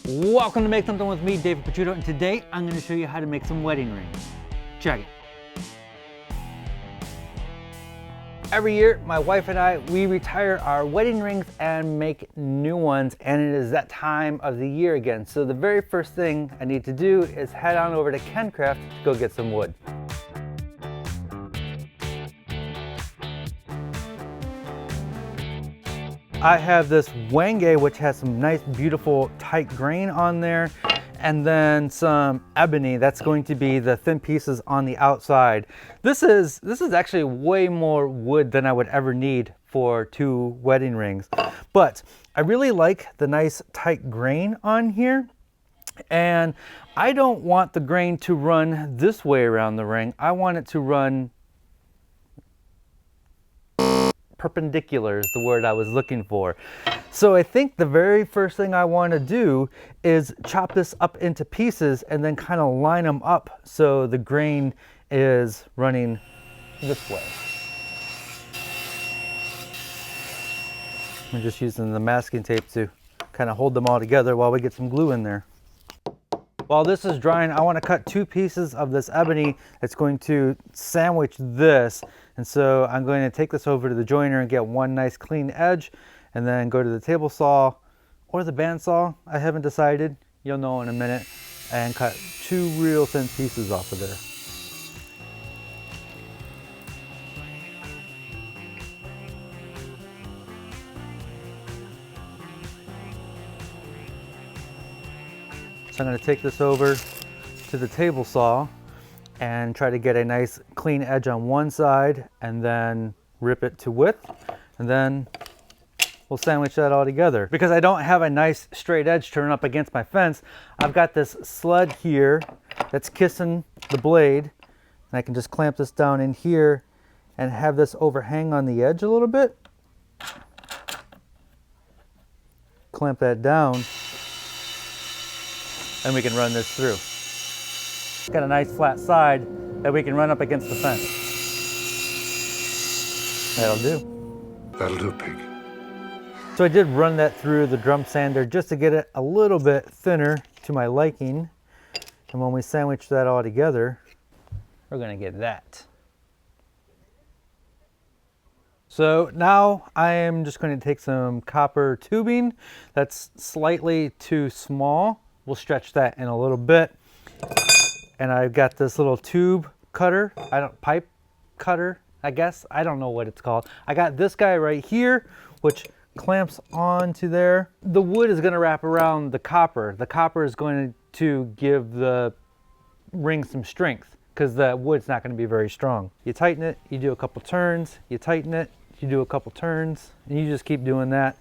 Welcome to Make Something with me, David Picciuto, and today I'm going to show you how to make some wedding rings. Check it. Every year, my wife and I, we retire our wedding rings and make new ones, and it is that time of the year again. So the very first thing I need to do is head on over to Kencraft to go get some wood. I have this wenge, which has some nice, beautiful, tight grain on there, and then some ebony. That's going to be the thin pieces on the outside. This is actually way more wood than I would ever need for 2 wedding rings. But I really like the nice, tight grain on here. And I don't want the grain to run this way around the ring. I want it to run perpendicular is the word I was looking for. So I think the very first thing I want to do is chop this up into pieces and then kind of line them up so the grain is running this way. I'm just using the masking tape to kind of hold them all together while we get some glue in there. While this is drying, I want to cut 2 pieces of this ebony that's going to sandwich this. And so I'm going to take this over to the joiner and get one nice clean edge, and then go to the table saw or the bandsaw. I haven't decided. You'll know in a minute. And cut 2 real thin pieces off of there. So I'm going to take this over to the table saw and try to get a nice clean edge on one side and then rip it to width, and then we'll sandwich that all together. Because I don't have a nice straight edge to run up against my fence, I've got this sled here that's kissing the blade, and I can just clamp this down in here and have this overhang on the edge a little bit. Clamp that down, and we can run this through. Got a nice flat side that we can run up against the fence. That'll do. That'll do, pig. So I did run that through the drum sander just to get it a little bit thinner to my liking. And when we sandwich that all together, we're gonna get that. So now I am just going to take some copper tubing that's slightly too small. We'll stretch that in a little bit. And I've got this little tube cutter, pipe cutter, I guess. I don't know what it's called. I got this guy right here, which clamps onto there. The wood is gonna wrap around the copper. The copper is going to give the ring some strength because the wood's not gonna be very strong. You tighten it, you do a couple turns, you tighten it, you do a couple turns, and you just keep doing that.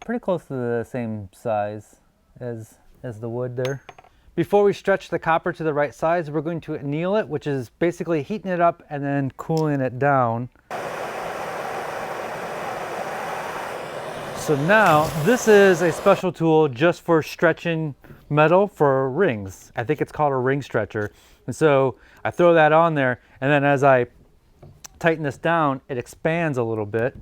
Pretty close to the same size as the wood there. Before we stretch the copper to the right size, we're going to anneal it, which is basically heating it up and then cooling it down. So now this is a special tool just for stretching metal for rings. I think it's called a ring stretcher. And so I throw that on there, and then as I tighten this down, it expands a little bit.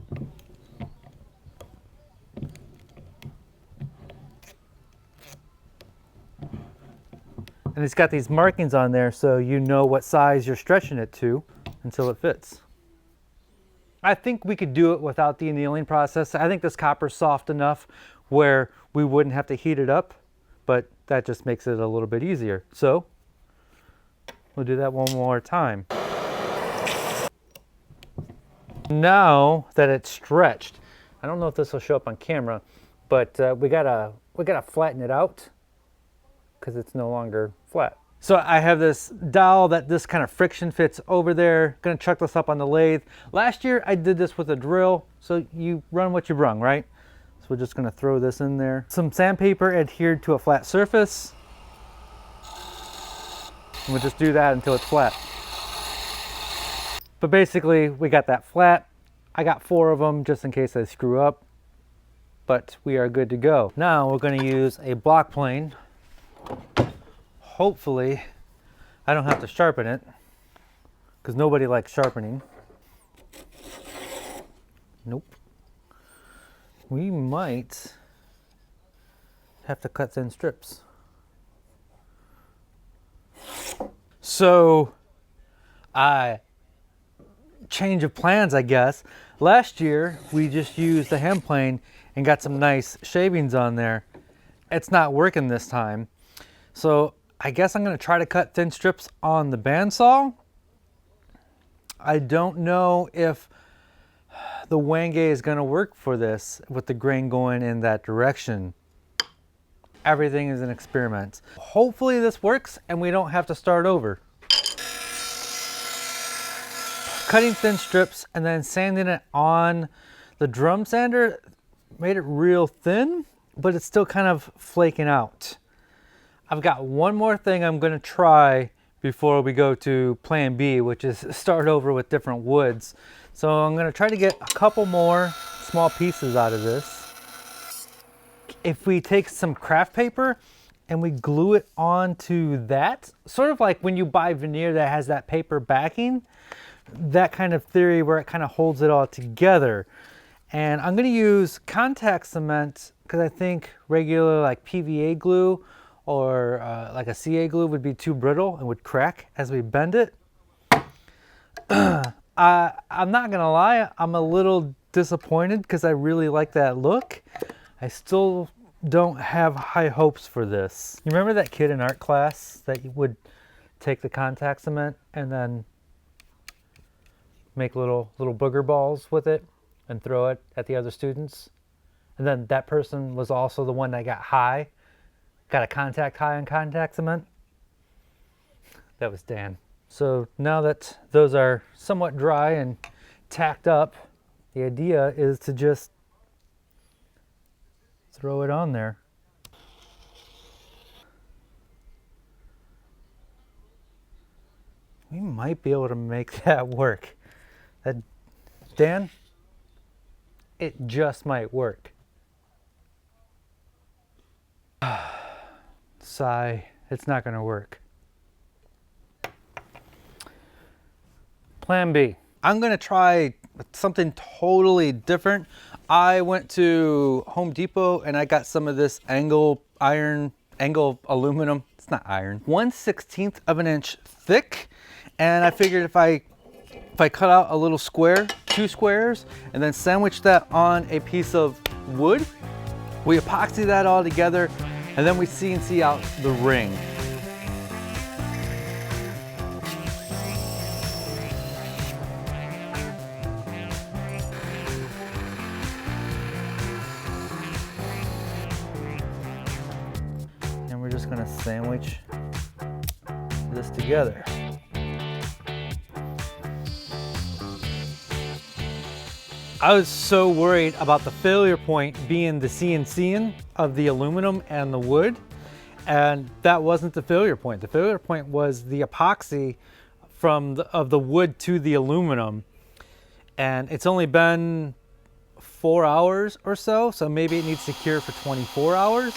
And it's got these markings on there so you know what size you're stretching it to until it fits. I think we could do it without the annealing process. I think this copper's soft enough where we wouldn't have to heat it up, but that just makes it a little bit easier. So we'll do that one more time. Now that it's stretched, I don't know if this will show up on camera, but we gotta flatten it out because it's no longer flat. So I have this dowel that this kind of friction fits over there. Gonna chuck this up on the lathe. Last year I did this with a drill, so you run what you brung, right? So we're just gonna throw this in there. Some sandpaper adhered to a flat surface. And we'll just do that until it's flat. But basically we got that flat. I got 4 of them just in case I screw up, but we are good to go. Now we're gonna use a block plane. Hopefully I don't have to sharpen it because nobody likes sharpening. Nope. We might have to cut thin strips. So, change of plans, I guess. Last year, we just used the hand plane and got some nice shavings on there. It's not working this time. So I guess I'm gonna try to cut thin strips on the bandsaw. I don't know if the Wenge is gonna work for this with the grain going in that direction. Everything is an experiment. Hopefully this works and we don't have to start over. Cutting thin strips and then sanding it on the drum sander made it real thin, but it's still kind of flaking out. I've got one more thing I'm going to try before we go to plan B, which is start over with different woods. So I'm going to try to get a couple more small pieces out of this. If we take some craft paper and we glue it onto that, sort of like when you buy veneer that has that paper backing, that kind of theory where it kind of holds it all together. And I'm going to use contact cement because I think regular like PVA glue or like a CA glue would be too brittle and would crack as we bend it. I'm not gonna lie, I'm a little disappointed because I really like that look. I still don't have high hopes for this. You remember that kid in art class that would take the contact cement and then make little booger balls with it and throw it at the other students? And then that person was also the one that got high. Got a contact high on contact cement. That was Dan. So now that those are somewhat dry and tacked up, the idea is to just throw it on there. We might be able to make that work. Dan, it just might work. Sigh, it's not going to work. Plan B. I'm going to try something totally different. I went to Home Depot and I got some of this angle aluminum. It's not iron. 1/16 of an inch thick. And I figured if I cut out a little square, 2 squares, and then sandwich that on a piece of wood, we epoxy that all together, and then we CNC out the ring. And we're just gonna sandwich this together. I was so worried about the failure point being the CNCing of the aluminum and the wood, and that wasn't the failure point. The failure point was the epoxy of the wood to the aluminum, and it's only been 4 hours or so, so maybe it needs to cure for 24 hours.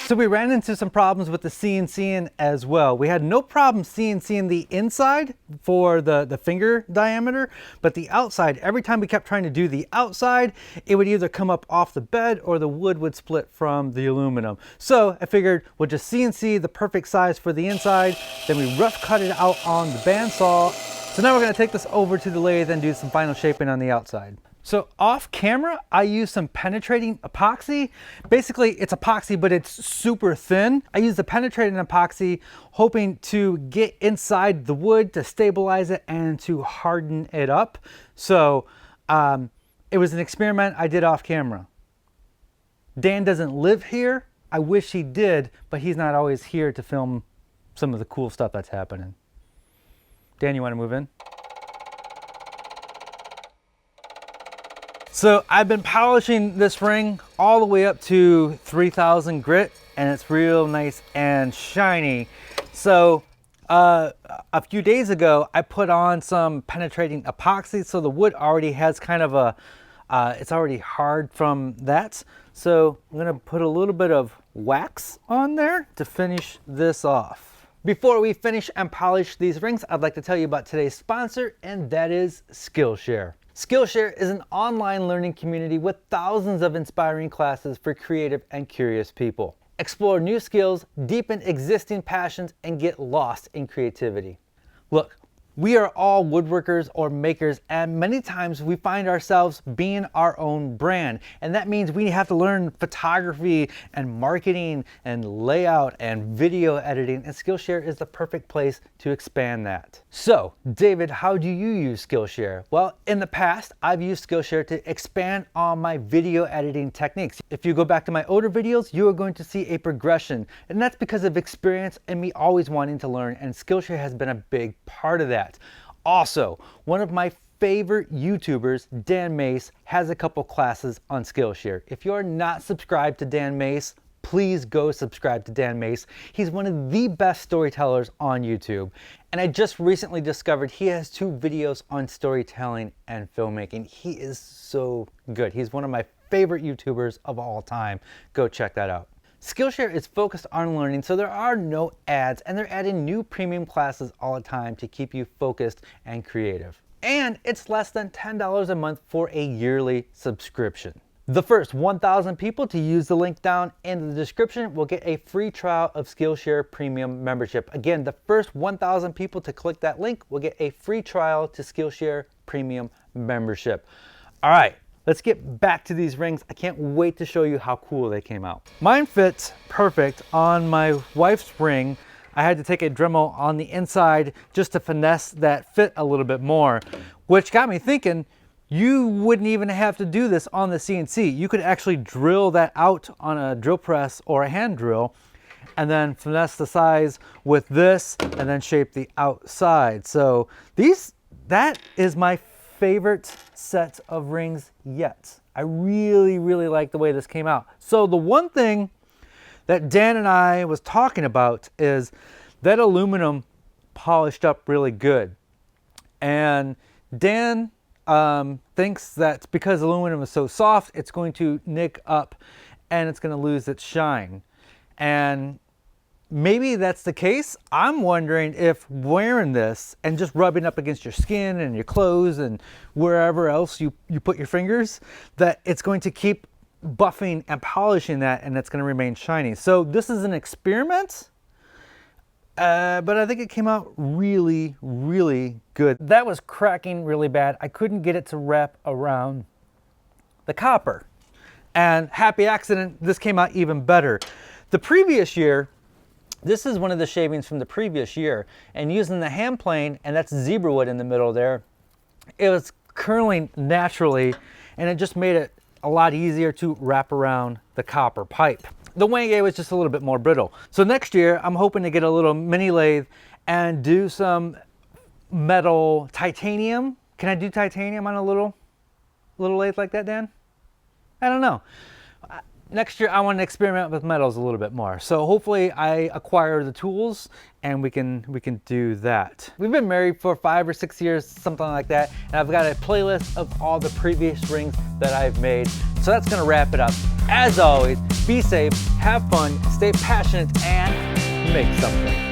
So we ran into some problems with the CNCing as well. We had no problem CNCing the inside for the finger diameter, but the outside, every time we kept trying to do the outside, it would either come up off the bed or the wood would split from the aluminum. So I figured we'll just CNC the perfect size for the inside, then we rough cut it out on the bandsaw. So now we're gonna take this over to the lathe and do some final shaping on the outside. So off camera, I use some penetrating epoxy. Basically, it's epoxy, but it's super thin. I use the penetrating epoxy, hoping to get inside the wood to stabilize it and to harden it up. So it was an experiment I did off camera. Dan doesn't live here. I wish he did, but he's not always here to film some of the cool stuff that's happening. Dan, you want to move in? So I've been polishing this ring all the way up to 3000 grit, and it's real nice and shiny. So a few days ago, I put on some penetrating epoxy, so the wood already has kind of a, it's already hard from that. So I'm gonna put a little bit of wax on there to finish this off. Before we finish and polish these rings, I'd like to tell you about today's sponsor, and that is Skillshare. Skillshare is an online learning community with thousands of inspiring classes for creative and curious people. Explore new skills, deepen existing passions, and get lost in creativity. Look, we are all woodworkers or makers, and many times we find ourselves being our own brand. And that means we have to learn photography and marketing and layout and video editing, and Skillshare is the perfect place to expand that. So, David, how do you use Skillshare? Well, in the past, I've used Skillshare to expand on my video editing techniques. If you go back to my older videos, you are going to see a progression, and that's because of experience and me always wanting to learn, and Skillshare has been a big part of that. Also, one of my favorite YouTubers, Dan Mace, has a couple classes on Skillshare. If you're not subscribed to Dan Mace, please go subscribe to Dan Mace. He's one of the best storytellers on YouTube. And I just recently discovered he has 2 videos on storytelling and filmmaking. He is so good. He's one of my favorite YouTubers of all time. Go check that out. Skillshare is focused on learning, so there are no ads, and they're adding new premium classes all the time to keep you focused and creative. And it's less than $10 a month for a yearly subscription. The first 1,000 people to use the link down in the description will get a free trial of Skillshare Premium membership. Again, the first 1,000 people to click that link will get a free trial to Skillshare Premium membership. All right. Let's get back to these rings. I can't wait to show you how cool they came out. Mine fits perfect on my wife's ring. I had to take a Dremel on the inside just to finesse that fit a little bit more, which got me thinking, you wouldn't even have to do this on the CNC. You could actually drill that out on a drill press or a hand drill and then finesse the size with this and then shape the outside. So that is my favorite set of rings yet. I really like the way this came out. So the one thing that Dan and I was talking about is that aluminum polished up really good. And Dan thinks that because aluminum is so soft, it's going to nick up and it's going to lose its shine. And maybe that's the case. I'm wondering if wearing this and just rubbing up against your skin and your clothes and wherever else you put your fingers, that it's going to keep buffing and polishing that and it's going to remain shiny. So this is an experiment, but I think it came out really good. That was cracking really bad. I couldn't get it to wrap around the copper. And happy accident, this came out even better. The previous year, this is one of the shavings from the previous year, and using the hand plane, and that's zebra wood in the middle there, it was curling naturally, and it just made it a lot easier to wrap around the copper pipe. The Wenge was just a little bit more brittle. So next year, I'm hoping to get a little mini lathe and do some metal titanium. Can I do titanium on a little lathe like that, Dan? I don't know. Next year, I want to experiment with metals a little bit more. So hopefully I acquire the tools and we can do that. We've been married for 5 or 6 years, something like that. And I've got a playlist of all the previous rings that I've made. So that's going to wrap it up. As always, be safe, have fun, stay passionate, and make something.